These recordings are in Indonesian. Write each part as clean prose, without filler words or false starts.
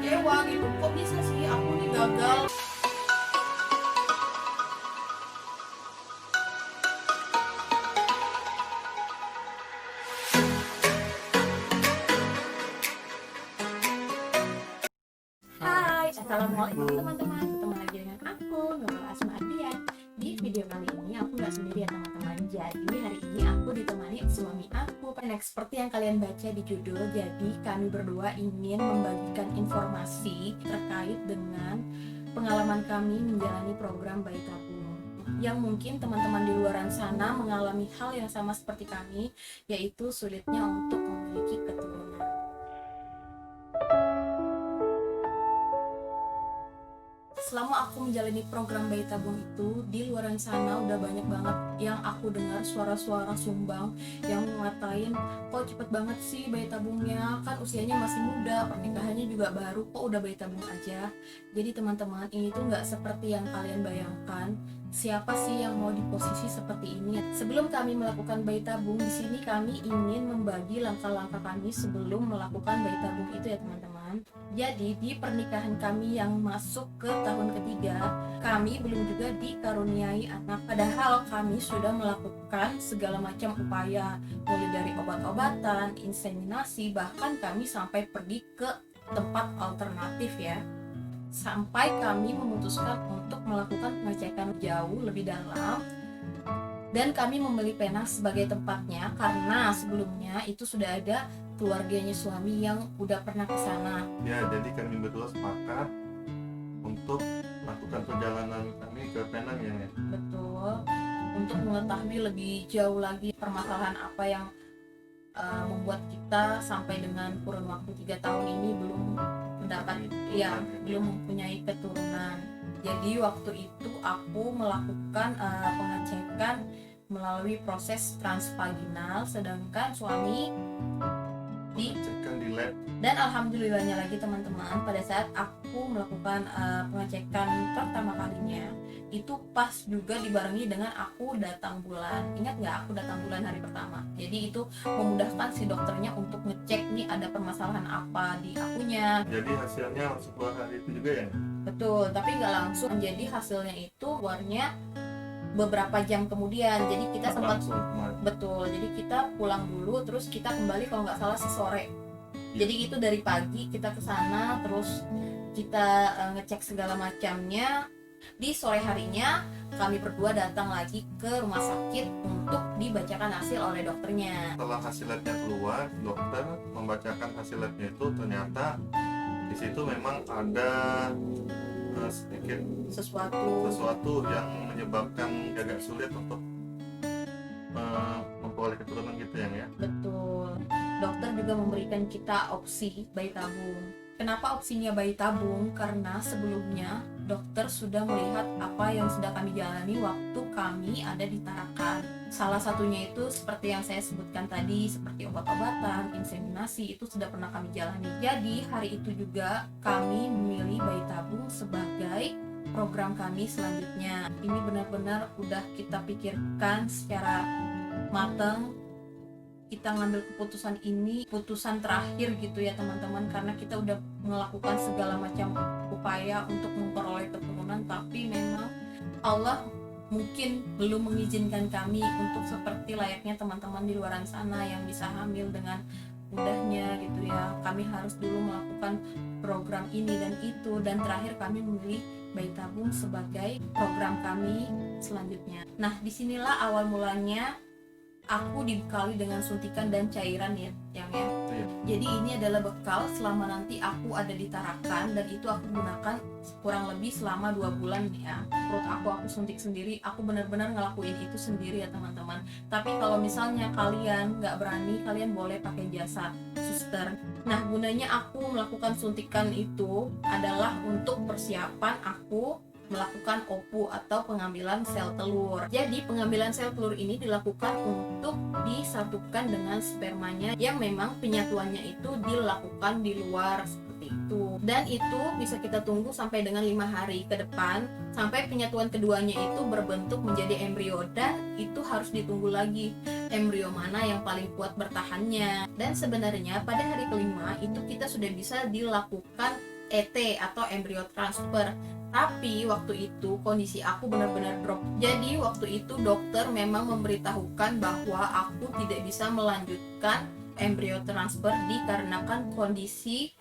kecewa gitu, kok bisa sih aku nih gagal. Hai, assalamualaikum teman-teman. Ketemu lagi dengan aku, Nurul Asma Ardian. Di video kali ini aku nggak sendiri ya teman-teman. Jadi hari ini aku ditemani suami aku. Next, seperti yang kalian baca di judul, jadi kami berdua ingin membagikan informasi terkait dengan pengalaman kami menjalani program bayi tabung. Yang mungkin teman-teman di luar sana mengalami hal yang sama seperti kami, yaitu sulitnya untuk memiliki keturunan. Selama aku menjalani program bayi tabung itu, di luar sana udah banyak banget yang aku dengar suara-suara sumbang yang ngatain, kok cepet banget sih bayi tabungnya, kan usianya masih muda, pernikahannya juga baru, kok udah bayi tabung aja. Jadi teman-teman, ini tuh nggak seperti yang kalian bayangkan. Siapa sih yang mau di posisi seperti ini? Sebelum kami melakukan bayi tabung, di sini kami ingin membagi langkah-langkah kami sebelum melakukan bayi tabung itu ya teman-teman. Jadi di pernikahan kami yang masuk ke tahun ketiga, kami belum juga dikaruniai anak. Padahal kami sudah melakukan segala macam upaya, mulai dari obat-obatan, inseminasi, bahkan kami sampai pergi ke tempat alternatif ya. Sampai kami memutuskan untuk melakukan pengecekan jauh lebih dalam, dan kami memilih Penas sebagai tempatnya karena sebelumnya itu sudah ada keluarganya suami yang udah pernah ke sana. Ya, jadi kami berdua sepakat untuk melakukan perjalanan kami ke Penang ya. Betul. Untuk mengetahui lebih jauh lagi permasalahan apa yang membuat kita sampai dengan kurun waktu 3 tahun ini belum mendapat belum mempunyai keturunan. Jadi waktu itu aku melakukan pengecekan melalui proses transvaginal, sedangkan suami pengecekan di lab. Dan alhamdulillahnya lagi teman-teman, pada saat aku melakukan pengecekan pertama kalinya, itu pas juga dibarengi dengan aku datang bulan. Ingat nggak aku datang bulan hari pertama? Jadi itu memudahkan si dokternya untuk ngecek nih ada permasalahan apa di akunya. Jadi hasilnya langsung keluar hari itu juga ya? Betul, tapi nggak langsung. Jadi hasilnya itu keluarnya beberapa jam kemudian. Jadi kita sempat betul. Jadi kita pulang dulu, terus kita kembali kalau nggak salah sore. Jadi itu dari pagi kita ke sana, terus kita ngecek segala macamnya. Di sore harinya kami berdua datang lagi ke rumah sakit untuk dibacakan hasil oleh dokternya. Setelah hasil labnya keluar, dokter membacakan hasil labnya itu, ternyata di situ memang ada sedikit sesuatu yang menyebabkan agak sulit untuk memperoleh keturunan gitu ya. Betul. Dokter juga memberikan kita opsi bayi tabung. Kenapa opsinya bayi tabung? Karena sebelumnya dokter sudah melihat apa yang sudah kami jalani waktu kami ada di Tarakan. Salah satunya itu seperti yang saya sebutkan tadi, seperti obat-obatan, inseminasi, itu sudah pernah kami jalani. Jadi hari itu juga kami memilih bayi tabung sebagai program kami selanjutnya. Ini benar-benar udah kita pikirkan secara matang. Kita ngambil keputusan ini, keputusan terakhir gitu ya teman-teman, karena kita udah melakukan segala macam upaya untuk memperoleh keturunan, tapi memang Allah mungkin belum mengizinkan kami untuk seperti layaknya teman-teman di luar sana yang bisa hamil dengan mudahnya gitu ya. Kami harus dulu melakukan program ini dan itu, dan terakhir kami memilih bayi tabung sebagai program kami selanjutnya. Nah, disinilah awal mulanya aku dibekali dengan suntikan dan cairan ya, yang ya. Jadi ini adalah bekal selama nanti aku ada di Tarakan, dan itu aku gunakan kurang lebih selama 2 bulan ya. Perut aku suntik sendiri, aku benar-benar ngelakuin itu sendiri ya teman-teman. Tapi kalau misalnya kalian nggak berani, kalian boleh pakai jasa suster. Nah, gunanya aku melakukan suntikan itu adalah untuk persiapan aku melakukan OPU atau pengambilan sel telur. Jadi pengambilan sel telur ini dilakukan untuk disatukan dengan spermanya yang memang penyatuannya itu dilakukan di luar seperti itu. Dan itu bisa kita tunggu sampai dengan 5 hari ke depan sampai penyatuan keduanya itu berbentuk menjadi embrio, dan itu harus ditunggu lagi embrio mana yang paling kuat bertahannya. Dan sebenarnya pada hari kelima itu kita sudah bisa dilakukan ET atau embrio transfer. Tapi waktu itu kondisi aku benar-benar drop. Jadi waktu itu dokter memang memberitahukan bahwa aku tidak bisa melanjutkan embrio transfer dikarenakan kondisi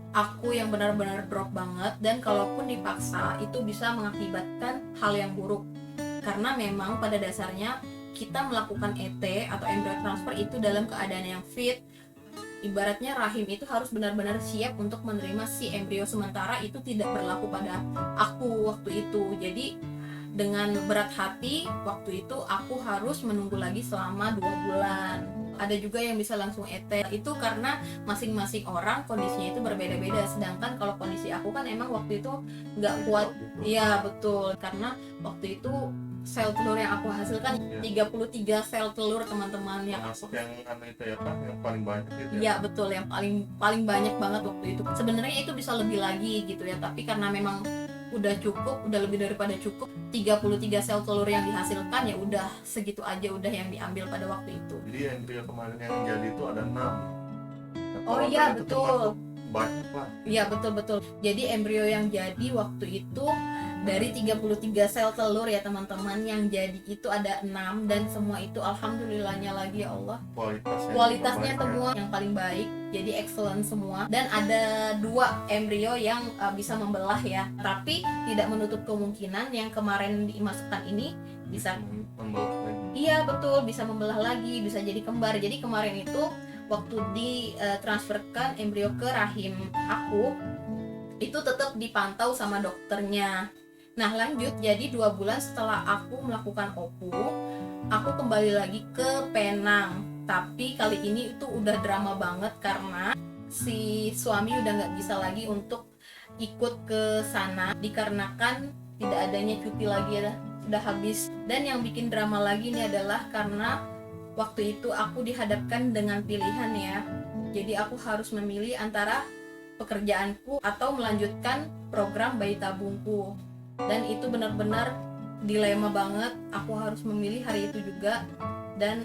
aku yang benar-benar drop banget, dan kalaupun dipaksa itu bisa mengakibatkan hal yang buruk. Karena memang pada dasarnya kita melakukan ET atau embrio transfer itu dalam keadaan yang fit. Ibaratnya rahim itu harus benar-benar siap untuk menerima si embrio, sementara itu tidak berlaku pada aku waktu itu. Jadi dengan berat hati waktu itu aku harus menunggu lagi selama 2 bulan. Ada juga yang bisa langsung ET, itu karena masing-masing orang kondisinya itu berbeda-beda. Sedangkan kalau kondisi aku kan emang waktu itu nggak kuat. Iya betul, karena waktu itu sel telur yang aku hasilkan 33 sel telur teman-teman, yang masuk yang itu ya Pak, yang paling banyak gitu ya. Iya betul, yang paling banyak banget waktu itu. Sebenarnya itu bisa lebih lagi gitu ya, tapi karena memang udah cukup, udah lebih daripada cukup. 33 sel telur yang dihasilkan ya udah segitu aja, udah yang diambil pada waktu itu. Jadi embrio kemarin yang jadi itu ada 6. Oh iya betul. Banyak Pak. Iya betul. Jadi embrio yang jadi waktu itu dari 33 sel telur ya teman-teman, yang jadi itu ada 6, dan semua itu alhamdulillahnya lagi ya Allah, kualitasnya semua yang paling baik, jadi excellent semua. Dan ada 2 embrio yang bisa membelah ya, tapi tidak menutup kemungkinan yang kemarin dimasukkan ini bisa membelah lagi. Iya betul, bisa membelah lagi, bisa jadi kembar. Jadi kemarin itu waktu ditransferkan embrio ke rahim aku, itu tetap dipantau sama dokternya. Nah lanjut, jadi 2 bulan setelah aku melakukan OPU, aku kembali lagi ke Penang. Tapi kali ini itu udah drama banget karena si suami udah nggak bisa lagi untuk ikut ke sana dikarenakan tidak adanya cuti lagi ya, sudah habis. Dan yang bikin drama lagi ini adalah karena waktu itu aku dihadapkan dengan pilihan ya. Jadi aku harus memilih antara pekerjaanku atau melanjutkan program bayi tabungku. Dan itu benar-benar dilema banget, aku harus memilih hari itu juga. Dan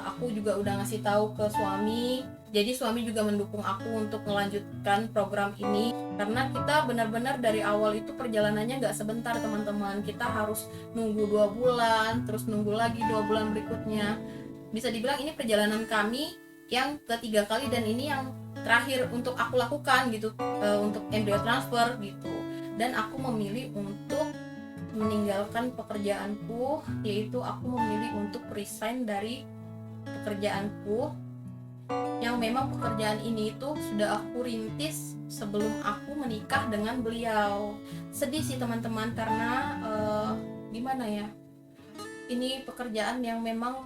aku juga udah ngasih tahu ke suami, jadi suami juga mendukung aku untuk melanjutkan program ini. Karena kita benar-benar dari awal itu perjalanannya gak sebentar teman-teman, kita harus nunggu 2 bulan, terus nunggu lagi 2 bulan berikutnya. Bisa dibilang ini perjalanan kami yang ketiga kali, dan ini yang terakhir untuk aku lakukan gitu, untuk embrio transfer gitu. Dan aku memilih untuk meninggalkan pekerjaanku, yaitu aku memilih untuk resign dari pekerjaanku, yang memang pekerjaan ini itu sudah aku rintis sebelum aku menikah dengan beliau. Sedih sih teman-teman, karena gimana ya, ini pekerjaan yang memang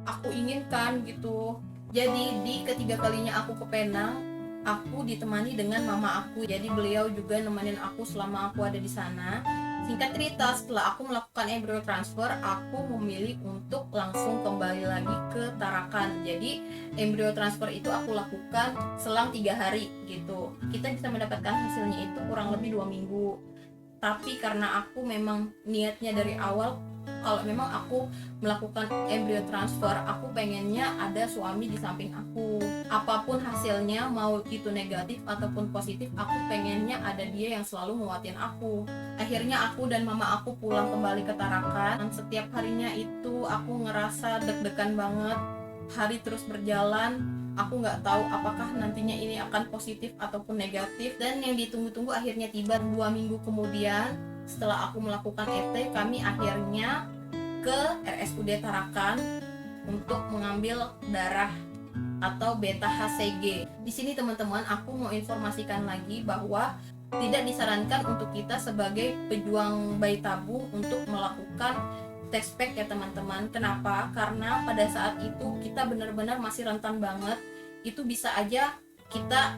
aku inginkan gitu. Jadi di ketiga kalinya aku ke Penang, aku ditemani dengan mama aku. Jadi beliau juga nemenin aku selama aku ada di sana. Singkat cerita, setelah aku melakukan embrio transfer, aku memilih untuk langsung kembali lagi ke Tarakan. Jadi embrio transfer itu aku lakukan selang 3 hari gitu. Kita bisa mendapatkan hasilnya itu kurang lebih 2 minggu. Tapi karena aku memang niatnya dari awal, kalau memang aku melakukan embrio transfer, aku pengennya ada suami di samping aku. Apapun hasilnya, mau itu negatif ataupun positif, aku pengennya ada dia yang selalu nguatin aku. Akhirnya aku dan mama aku pulang kembali ke Tarakan. Dan setiap harinya itu aku ngerasa deg-degan banget. Hari terus berjalan, aku nggak tahu apakah nantinya ini akan positif ataupun negatif. Dan yang ditunggu-tunggu akhirnya tiba. 2 minggu kemudian, setelah aku melakukan ET, kami akhirnya ke RSUD Tarakan untuk mengambil darah atau beta HCG. Di sini teman-teman, aku mau informasikan lagi bahwa tidak disarankan untuk kita sebagai pejuang bayi tabung untuk melakukan test pack ya teman-teman. Kenapa? Karena pada saat itu kita benar-benar masih rentan banget. Itu bisa aja kita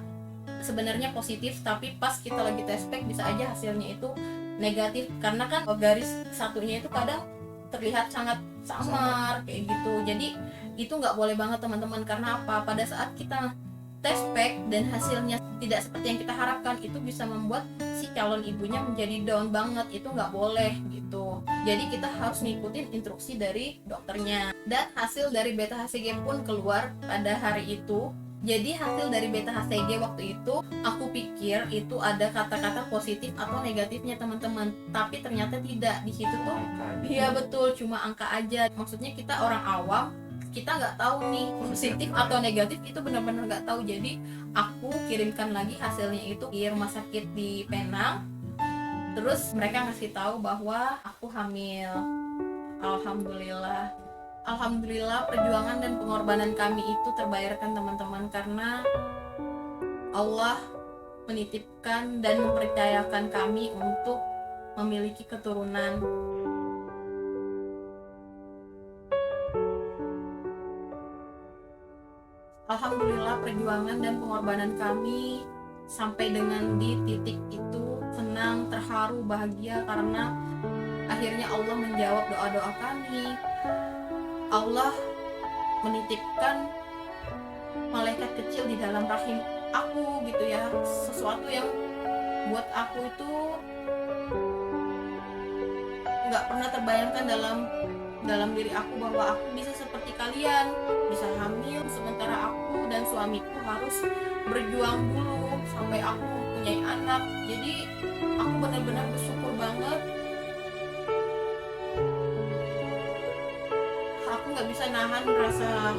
sebenarnya positif, tapi pas kita lagi test pack bisa aja hasilnya itu negatif, karena kan garis satunya itu kadang terlihat sangat samar kayak gitu. Jadi itu nggak boleh banget teman-teman. Karena apa? Pada saat kita test pack dan hasilnya tidak seperti yang kita harapkan, itu bisa membuat si calon ibunya menjadi down banget. Itu nggak boleh gitu. Jadi kita harus ngikutin instruksi dari dokternya. Dan hasil dari beta HCG pun keluar pada hari itu. Jadi hasil dari beta HCG waktu itu, aku pikir itu ada kata-kata positif atau negatifnya teman-teman, tapi ternyata tidak. Di situ tuh, iya betul, cuma angka aja. Maksudnya kita orang awam, kita nggak tahu nih positif atau negatif, itu benar-benar nggak tahu. Jadi aku kirimkan lagi hasilnya itu di rumah sakit di Penang. Terus mereka ngasih tahu bahwa aku hamil. Alhamdulillah perjuangan dan pengorbanan kami itu terbayarkan teman-teman, karena Allah menitipkan dan mempercayakan kami untuk memiliki keturunan. Alhamdulillah perjuangan dan pengorbanan kami sampai dengan di titik itu senang, terharu, bahagia, karena akhirnya Allah menjawab doa-doa kami. Allah menitipkan malaikat kecil di dalam rahim aku gitu ya, sesuatu yang buat aku itu nggak pernah terbayangkan dalam diri aku, bahwa aku bisa seperti kalian, bisa hamil sementara aku dan suamiku harus berjuang dulu sampai aku punya anak. Jadi aku benar-benar bersyukur banget. Aku nggak bisa nahan rasa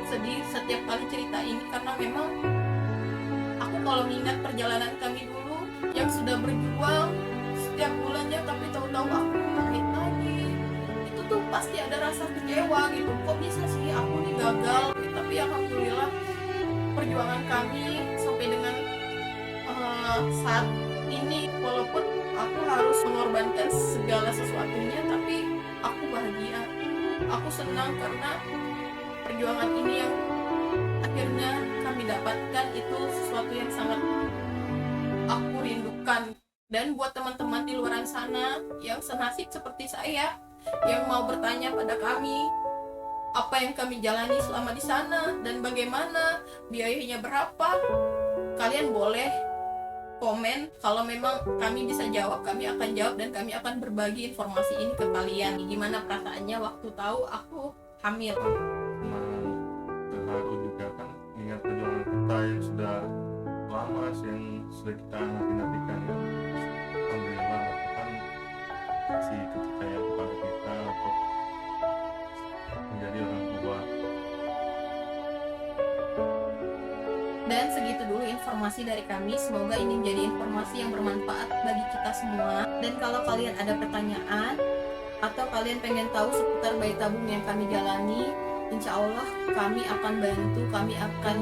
sedih setiap kali cerita ini, karena memang aku kalau mengingat perjalanan kami dulu yang sudah berjuang setiap bulannya, tapi tahu-tahu aku pahit lagi, itu tuh pasti ada rasa kecewa gitu. Kok bisa sih aku nih gagal? Tapi alhamdulillah perjuangan kami sampai dengan saat ini, walaupun aku harus mengorbankan segala sesuatunya, tapi aku bahagia. Aku senang karena perjuangan ini yang akhirnya kami dapatkan itu sesuatu yang sangat aku rindukan. Dan buat teman-teman di luar sana yang senasib seperti saya, yang mau bertanya pada kami apa yang kami jalani selama di sana dan bagaimana, biayanya berapa, kalian boleh komen. Kalau memang kami bisa jawab, kami akan jawab dan kami akan berbagi informasi ini ke kalian. Gimana perasaannya waktu tahu aku hamil? Terharu juga kan, ingat perjuangan kita yang sudah lama, yang sudah kita nanti-nantikan ya. Alhamdulillah Tuhan kasih kepercayaan kepada kita untuk menjadi orang tua. Dan segitu dulu informasi dari kami. Semoga ini menjadi informasi yang bermanfaat bagi kita semua. Dan kalau kalian ada pertanyaan atau kalian pengen tahu seputar bayi tabung yang kami jalani, insya Allah kami akan bantu, kami akan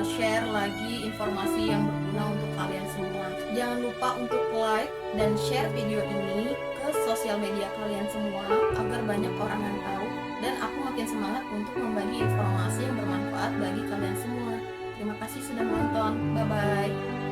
share lagi informasi yang berguna untuk kalian semua. Jangan lupa untuk like dan share video ini ke sosial media kalian semua agar banyak orang yang tahu, dan aku makin semangat untuk membagi informasi yang bermanfaat bagi kalian semua. Terima kasih sudah menonton. Bye bye.